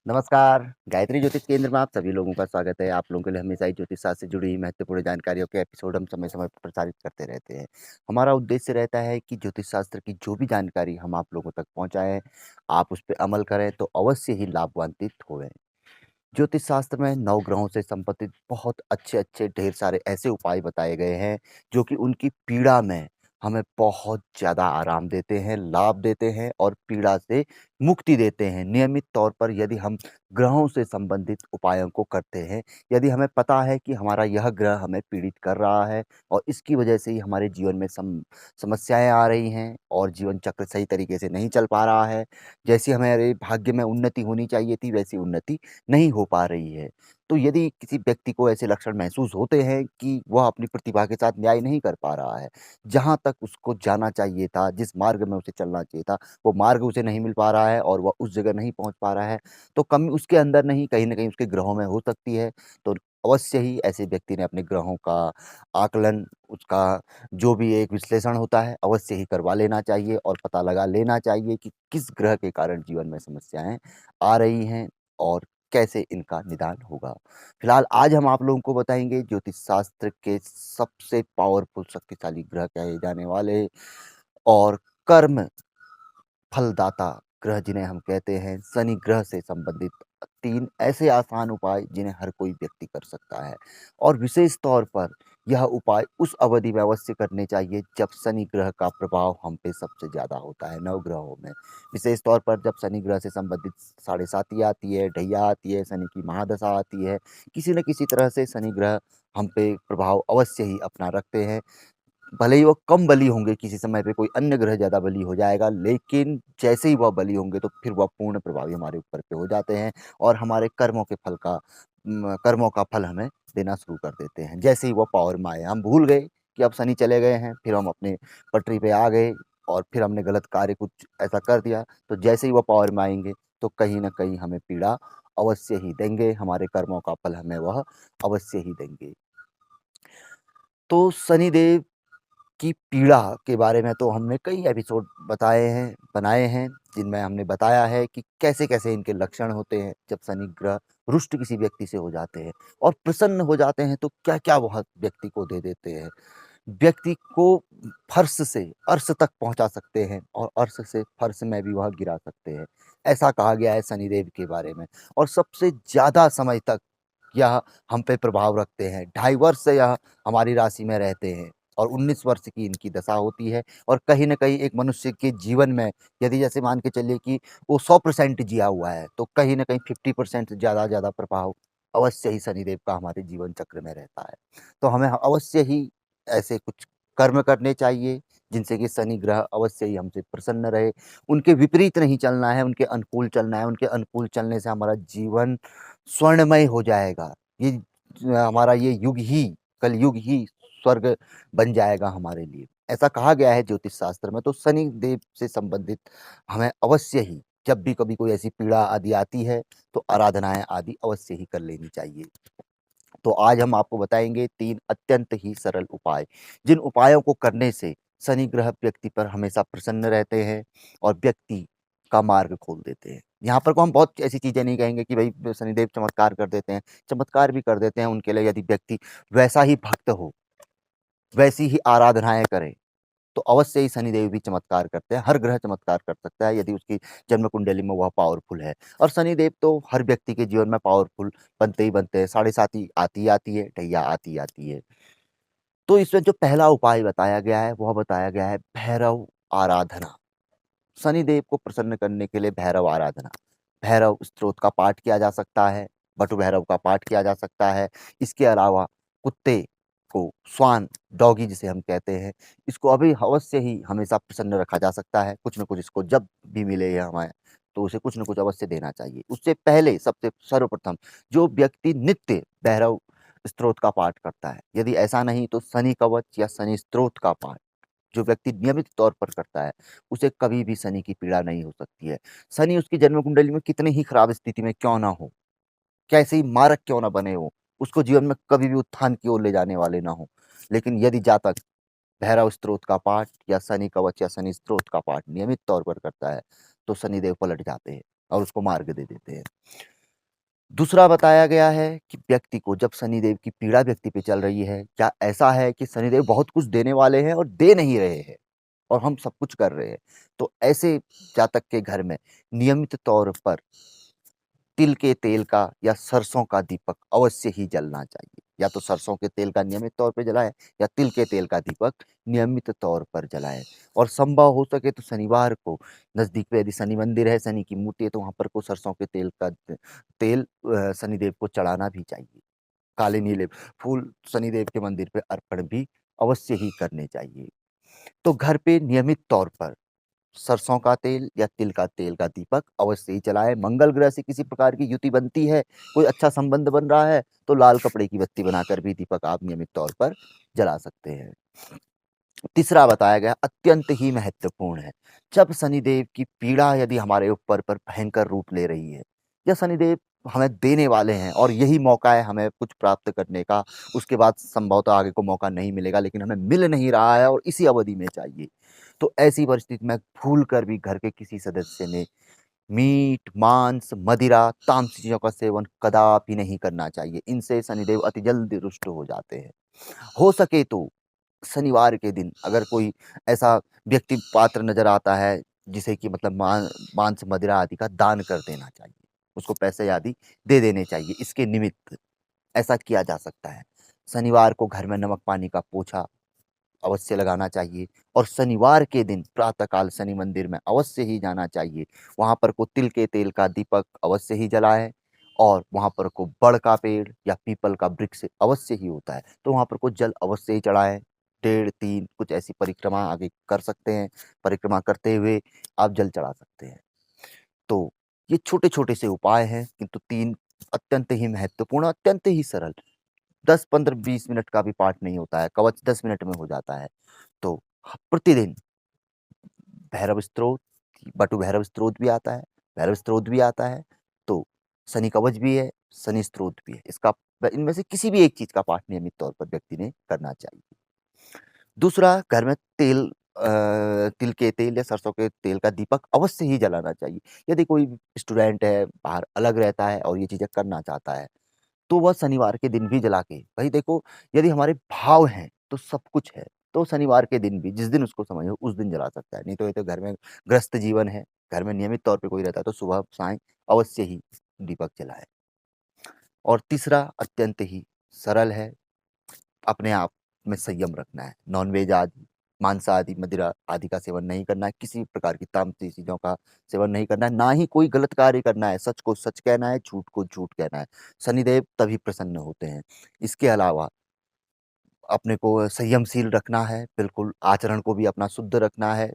नमस्कार, गायत्री ज्योतिष केंद्र में आप सभी लोगों का स्वागत है। आप लोगों के लिए हमेशा ही ज्योतिष शास्त्र से जुड़ी हुई महत्वपूर्ण जानकारियों के एपिसोड हम समय-समय पर प्रसारित करते रहते हैं। हमारा उद्देश्य रहता है कि ज्योतिष शास्त्र की जो भी जानकारी हम आप लोगों तक पहुँचाएँ, आप उस पे अमल करें तो अवश्य ही लाभान्वित होवें। ज्योतिष शास्त्र में नवग्रहों से संबंधित बहुत अच्छे-अच्छे ढेर सारे ऐसे उपाय बताए गए हैं, जो कि उनकी पीड़ा में हमें बहुत ज़्यादा आराम देते हैं, लाभ देते हैं और पीड़ा से मुक्ति देते हैं। नियमित तौर पर यदि हम ग्रहों से संबंधित उपायों को करते हैं, यदि हमें पता है कि हमारा यह ग्रह हमें पीड़ित कर रहा है और इसकी वजह से ही हमारे जीवन में समस्याएँ आ रही हैं और जीवन चक्र सही तरीके से नहीं चल पा रहा है। जैसी हमारे भाग्य में उन्नति होनी चाहिए थी, वैसी उन्नति नहीं हो पा रही है। तो यदि किसी व्यक्ति को ऐसे लक्षण महसूस होते हैं कि वह अपनी प्रतिभा के साथ न्याय नहीं कर पा रहा है, जहाँ तक उसको जाना चाहिए था, जिस मार्ग में उसे चलना चाहिए था, वो मार्ग उसे नहीं मिल पा रहा है और वह उस जगह नहीं पहुँच पा रहा है, तो कमी उसके अंदर नहीं, कहीं न कहीं उसके ग्रहों में हो सकती है। तो अवश्य ही ऐसे व्यक्ति ने अपने ग्रहों का आकलन, उसका जो भी एक विश्लेषण होता है, अवश्य ही करवा लेना चाहिए और पता लगा लेना चाहिए कि किस ग्रह के कारण जीवन में समस्याएँ आ रही हैं और कैसे इनका निदान होगा। फिलहाल आज हम आप लोगों को बताएँगे ज्योतिष शास्त्र के सबसे पावरफुल शक्तिशाली ग्रह कहे जाने वाले और कर्म फलदाता ग्रह जिन्हें हम कहते हैं, शनि ग्रह से संबंधित 3 ऐसे आसान उपाय जिन्हें हर कोई व्यक्ति कर सकता है और विशेष तौर पर यह उपाय उस अवधि में अवश्य करने चाहिए जब शनि ग्रह का प्रभाव हम पे सबसे ज़्यादा होता है नवग्रहों में। विशेष तौर पर जब शनि ग्रह से संबंधित साढ़े साती आती है, ढैया आती है, शनि की महादशा आती है, किसी न किसी तरह से शनि ग्रह हम पे प्रभाव अवश्य ही अपना रखते हैं। भले ही वो कम बली होंगे, किसी समय पे कोई अन्य ग्रह ज़्यादा बली हो जाएगा, लेकिन जैसे ही वह बली होंगे तो फिर वह पूर्ण प्रभावी हमारे ऊपर पे हो जाते हैं और हमारे कर्मों का फल हमें देना शुरू कर देते हैं। जैसे ही वो पावर में आए, हम भूल गए कि अब शनि चले गए हैं, फिर हम अपने पटरी पे आ गए और फिर हमने गलत कार्य कुछ ऐसा कर दिया, तो जैसे ही वो पावर में आएँगे, तो कहीं न कहीं हमें पीड़ा अवश्य ही देंगे, हमारे कर्मों का फल हमें वह अवश्य ही देंगे। तो शनिदेव की पीड़ा के बारे में तो हमने कई एपिसोड बनाए हैं, जिनमें हमने बताया है कि कैसे-कैसे इनके लक्षण होते हैं, जब शनि ग्रह रुष्ट किसी व्यक्ति से हो जाते हैं और प्रसन्न हो जाते हैं, तो क्या-क्या वह व्यक्ति को दे देते हैं। व्यक्ति को फर्श से अर्श तक पहुँचा सकते हैं और अर्श से फर्श में भी वह गिरा सकते हैं। ऐसा कहा गया है शनिदेव के बारे में और सबसे ज़्यादा समय तक यह हम पे प्रभाव रखते हैं। 2.5 वर्ष से यह हमारी राशि में रहते हैं और 19 वर्ष की इनकी दशा होती है और कहीं न कहीं एक मनुष्य के जीवन में यदि जैसे मान के चलिए कि वो 100% जिया हुआ है, तो कहीं न कहीं 50% से ज़्यादा प्रभाव अवश्य ही शनिदेव का हमारे जीवन चक्र में रहता है। तो हमें अवश्य ही ऐसे कुछ कर्म करने चाहिए, जिनसे कि शनि ग्रह अवश्य ही हमसे प्रसन्न रहे। उनके विपरीत नहीं चलना है, उनके अनुकूल चलना है, उनके अनुकूल चलने से हमारा जीवन स्वर्णमय हो जाएगा। ये हमारा ये युग ही कलयुग ही स्वर्ग बन जाएगा हमारे लिए। ऐसा कहा गया है ज्योतिष शास्त्र में, तो शनि देव से संबंधित हमें अवश्य ही जब भी कभी कोई ऐसी पीड़ा आदि आती है, तो आराधनाएँ आदि अवश्य ही कर लेनी चाहिए। तो आज हम आपको बताएँगे 3 अत्यंत ही सरल उपाय, जिन उपायों को करने से शनि ग्रह व्यक्ति पर हमेशा प्रसन्न रहते हैं और व्यक्ति का मार्ग खोल देते हैं। यहाँ पर को हम बहुत ऐसी चीज़ें नहीं कहेंगे कि भई शनिदेव चमत्कार कर देते हैं, चमत्कार भी कर देते हैं उनके लिए यदि व्यक्ति वैसा ही भक्त हो, वैसी ही आराधनाएँ करे, तो अवश्य ही शनिदेव भी चमत्कार करते हैं। हर ग्रह चमत्कार कर सकता है यदि उसकी जन्म कुंडली में वह पावरफुल है और शनिदेव तो हर व्यक्ति के जीवन में पावरफुल बनते ही बनते हैं। साढ़े साती आती ही आती है, ढैया आती ही आती है। तो इसमें जो पहला उपाय बताया गया है, वह बताया गया है भैरव आराधना। शनिदेव को प्रसन्न करने के लिए भैरव आराधना। भैरव स्तोत्र का पाठ किया जा सकता है, बटु भैरव का पाठ किया जा सकता है। इसके अलावा कुत्ते को श्वान, डॉगी जिसे हम कहते हैं, इसको अभी अवश्य ही हमेशा प्रसन्न रखा जा सकता है। कुछ न कुछ इसको जब भी मिले ये हमें, तो उसे कुछ न कुछ अवश्य देना चाहिए। उससे पहले सबसे सर्वप्रथम जो व्यक्ति नित्य भैरव स्तोत्र का पाठ करता है, यदि ऐसा नहीं तो शनि कवच या शनि स्तोत्र का पाठ जो व्यक्ति नियमित तौर पर करता है, उसे कभी भी शनि की पीड़ा नहीं हो सकती है। शनि उसकी जन्म कुंडली में कितनी ही खराब स्थिति में क्यों ना हो, कैसे ही मारक क्यों ना बने हो, उसको जीवन में कभी भी उत्थान की ओर ले जाने वाले ना हों। लेकिन यदि जातक भैरव स्तोत्र का पाठ या शनि कवच या शनि स्तोत्र का पाठ नियमित तौर पर करता है, तो शनिदेव पलट जाते हैं और उसको मार्ग दे देते हैं। दूसरा बताया गया है कि व्यक्ति को जब शनिदेव की पीड़ा व्यक्ति पे चल रही है, क्या ऐसा है कि शनिदेव बहुत कुछ देने वाले हैं और दे नहीं रहे हैं और हम सब कुछ कर रहे हैं। तो ऐसे जातक के घर में नियमित तौर पर तिल के तेल का या सरसों का दीपक अवश्य ही जलना चाहिए। या तो सरसों के तेल का नियमित तौर पे जलाएँ या तिल के तेल का दीपक नियमित तौर पर जलाएँ। और संभव हो सके तो शनिवार को नज़दीक में यदि शनि मंदिर है, शनि की मूर्ति है, तो वहाँ पर को सरसों के तेल का तेल शनिदेव को चढ़ाना भी चाहिए। काले नीले फूल शनिदेव के मंदिर पे अर्पण भी अवश्य ही करने चाहिए। तो घर पे नियमित तौर पर सरसों का तेल या तिल का तेल का दीपक अवश्य ही जलाएँ। मंगल ग्रह से किसी प्रकार की युति बनती है, कोई अच्छा संबंध बन रहा है, तो लाल कपड़े की बत्ती बनाकर भी दीपक आप नियमित तौर पर जला सकते हैं। तीसरा बताया गया अत्यंत ही महत्वपूर्ण है। जब शनिदेव की पीड़ा यदि हमारे ऊपर पर भयंकर रूप ले रही है या शनिदेव हमें देने वाले हैं और यही मौका है हमें कुछ प्राप्त करने का, उसके बाद संभवतः आगे को मौका नहीं मिलेगा, लेकिन हमें मिल नहीं रहा है और इसी अवधि में चाहिए। तो ऐसी परिस्थिति में भूल कर भी घर के किसी सदस्य ने मीट, मांस, मदिरा, तामसी चीज़ों का सेवन कदापि नहीं करना चाहिए। इनसे शनिदेव अति जल्द रुष्ट हो जाते हैं। हो सके तो शनिवार के दिन अगर कोई ऐसा व्यक्ति पात्र नज़र आता है, जिसे कि मतलब मांस, मदिरा आदि का दान कर देना चाहिए। उसको पैसे आदि दे देने चाहिए, इसके निमित्त ऐसा किया जा सकता है। शनिवार को घर में नमक पानी का पोछा अवश्य लगाना चाहिए और शनिवार के दिन प्रातः काल शनि मंदिर में अवश्य ही जाना चाहिए। वहाँ पर को तिल के तेल का दीपक अवश्य ही जलाएँ और वहाँ पर को बड़ का पेड़ या पीपल का वृक्ष अवश्य ही होता है, तो वहाँ पर को जल अवश्य ही चढ़ाएँ। डेढ़ 3 कुछ ऐसी परिक्रमा आगे कर सकते हैं। परिक्रमा करते हुए आप जल चढ़ा सकते हैं। तो ये छोटे-छोटे से उपाय हैं, किंतु 3 अत्यंत ही महत्वपूर्ण, अत्यंत ही सरल। 10, 15, 20 मिनट का भी पाठ नहीं होता है, कवच 10 मिनट में हो जाता है। तो प्रतिदिन भैरव स्तोत्र, बटु भैरव स्तोत्र भी आता है, भैरव स्तोत्र भी आता है, तो शनि कवच भी है, शनि स्तोत्र भी है। इसका इनमें से किसी भी एक चीज़ का पाठ नियमित तौर पर व्यक्ति ने करना चाहिए। दूसरा, घर में तिल के तेल या सरसों के तेल का दीपक अवश्य ही जलाना चाहिए। यदि कोई स्टूडेंट है, बाहर अलग रहता है और ये चीज़ें करना चाहता है, तो वह शनिवार के दिन भी जला के भई देखो, यदि हमारे भाव हैं, तो सब कुछ है। तो शनिवार के दिन भी जिस दिन उसको समय हो, उस दिन जला सकता है। नहीं तो ये तो घर में गृहस्थ जीवन है, घर में नियमित तौर पे कोई रहता है, तो सुबह-साँय अवश्य ही दीपक जलाएँ। और तीसरा अत्यंत ही सरल है, अपने आप में संयम रखना है। नॉन-वेज आदि, मांस आदि, मदिरा आदि का सेवन नहीं करना है, किसी प्रकार की तामसी चीज़ों का सेवन नहीं करना है, ना ही कोई गलत कार्य करना है, सच को सच कहना है, झूठ को झूठ कहना है। शनिदेव तभी प्रसन्न होते हैं। इसके अलावा अपने को संयमशील रखना है, बिल्कुल आचरण को भी अपना शुद्ध रखना है,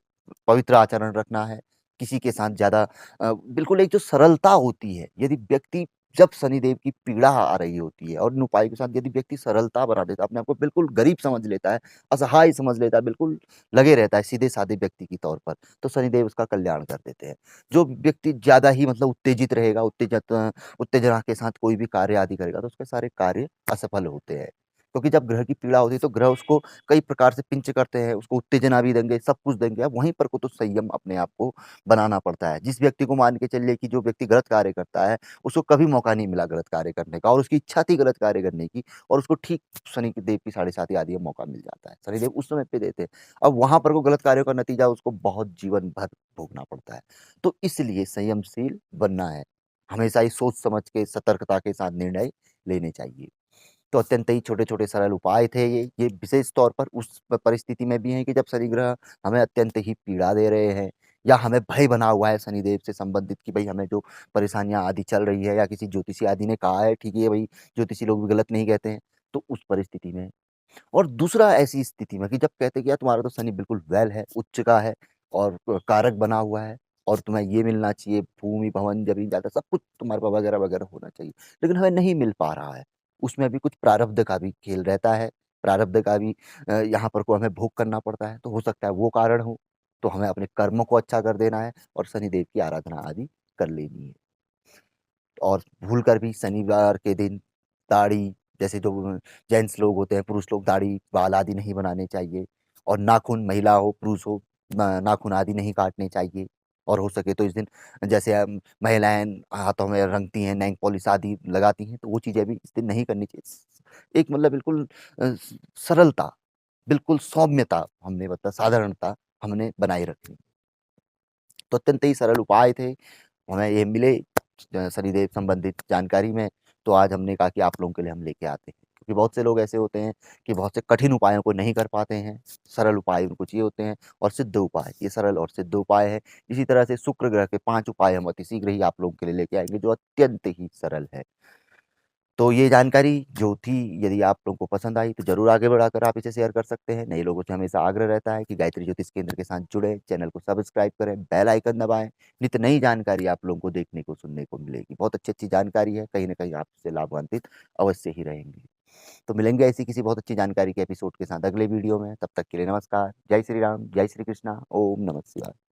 पवित्र आचरण रखना है, किसी के साथ ज़्यादा बिल्कुल एक जो सरलता होती है, यदि व्यक्ति जब शनिदेव की पीड़ा आ रही होती है और इन उपाय के साथ यदि व्यक्ति सरलता बना देता है, अपने आप को बिल्कुल गरीब समझ लेता है, असहाय समझ लेता है, बिल्कुल लगे रहता है सीधे-साधे व्यक्ति के तौर पर, तो शनिदेव उसका कल्याण कर देते हैं। जो व्यक्ति ज़्यादा ही मतलब उत्तेजित रहेगा, उत्तेजना के साथ कोई भी कार्य आदि करेगा, तो उसके सारे कार्य असफल होते हैं। क्योंकि जब ग्रह की पीड़ा होती है तो ग्रह उसको कई प्रकार से पिंच करते हैं, उसको उत्तेजना भी देंगे, सब कुछ देंगे। अब वहीं पर को तो संयम अपने आप को बनाना पड़ता है। जिस व्यक्ति को मान के चलिए कि जो व्यक्ति गलत कार्य करता है, उसको कभी मौका नहीं मिला गलत कार्य करने का और उसकी इच्छा थी गलत कार्य करने की और उसको ठीक शनि के देव की साढ़े साती आदि में मौका मिल जाता है। शनिदेव उस समय पे देते हैं। अब वहाँ पर को गलत कार्यों का नतीजा उसको बहुत जीवन भर भोगना पड़ता है। तो इसलिए संयमशील बनना है। हमेशा ही सोच समझ के सतर्कता के साथ निर्णय लेने चाहिए। तो अत्यंत ही छोटे-छोटे सरल उपाय थे ये विशेष तौर पर उस परिस्थिति में भी हैं कि जब शनि ग्रह हमें अत्यंत ही पीड़ा दे रहे हैं या हमें भय बना हुआ है शनिदेव से संबंधित कि भई हमें जो परेशानियाँ आदि चल रही है या किसी ज्योतिषी आदि ने कहा है, ठीक है भई ज्योतिषी लोग भी गलत नहीं कहते हैं। तो उस परिस्थिति में और दूसरा ऐसी स्थिति में कि जब कहते हैं कि यार तुम्हारा तो शनि बिल्कुल वेल है, उच्च का है और कारक बना हुआ है और तुम्हें ये मिलना चाहिए, भूमि, भवन, ज़मीन, जायदाद सब कुछ तुम्हारे पास वगैरह-वगैरह होना चाहिए। लेकिन हमें नहीं मिल पा रहा है। उसमें भी कुछ प्रारब्ध का भी खेल रहता है, प्रारब्ध का भी यहाँ पर को हमें भोग करना पड़ता है। तो हो सकता है वो कारण हो, तो हमें अपने कर्मों को अच्छा कर देना है और शनिदेव की आराधना आदि कर लेनी है। और भूलकर भी शनिवार के दिन दाढ़ी जैसे जो जेंट्स लोग होते हैं, पुरुष लोग दाढ़ी, बाल आदि नहीं बनाने चाहिए और नाखून महिला हो, पुरुष हो नाखून आदि नहीं काटने चाहिए। और हो सके तो इस दिन जैसे महिलाएँ हाथों में रंगती हैं, नेल पॉलिश आदि लगाती हैं, तो वो चीज़ें भी इस दिन नहीं करनी चाहिए। एक मतलब बिल्कुल सरलता, बिल्कुल सौम्यता हमने मतलब साधारणता हमने बनाए रखी। तो अत्यंत ही सरल उपाय थे, हमें ये मिले शनिदेव संबंधित जानकारी में, तो आज हमने कहा कि आप लोगों के लिए हम लेके आते हैं। क्योंकि बहुत से लोग ऐसे होते हैं कि बहुत से कठिन उपायों को नहीं कर पाते हैं, सरल उपाय उनको चाहिए होते हैं और सिद्ध उपाय, ये सरल और सिद्ध उपाय है। इसी तरह से शुक्र ग्रह के 5 उपाय हम अति शीघ्र ही आप लोगों के लिए लेके आएँगे, जो अत्यंत ही सरल है। तो ये जानकारी जो थी, यदि आप लोगों को पसंद आई तो ज़रूर आगे बढ़ाकर आप इसे शेयर कर सकते हैं। नए लोगों से हमेशा आग्रह रहता है कि गायत्री ज्योतिष केंद्र के साथ जुड़ें, चैनल को सब्सक्राइब करें, बेल आइकन दबाएँ। नित्य नई जानकारी आप लोगों को देखने को, सुनने को मिलेगी। बहुत अच्छी-अच्छी जानकारी है, कहीं न कहीं आप इससे लाभान्वित अवश्य ही रहेंगे। तो मिलेंगे ऐसी किसी बहुत अच्छी जानकारी के एपिसोड के साथ अगले वीडियो में। तब तक के लिए नमस्कार। जय श्री राम, जय श्री कृष्णा, ओम नमः शिवाय।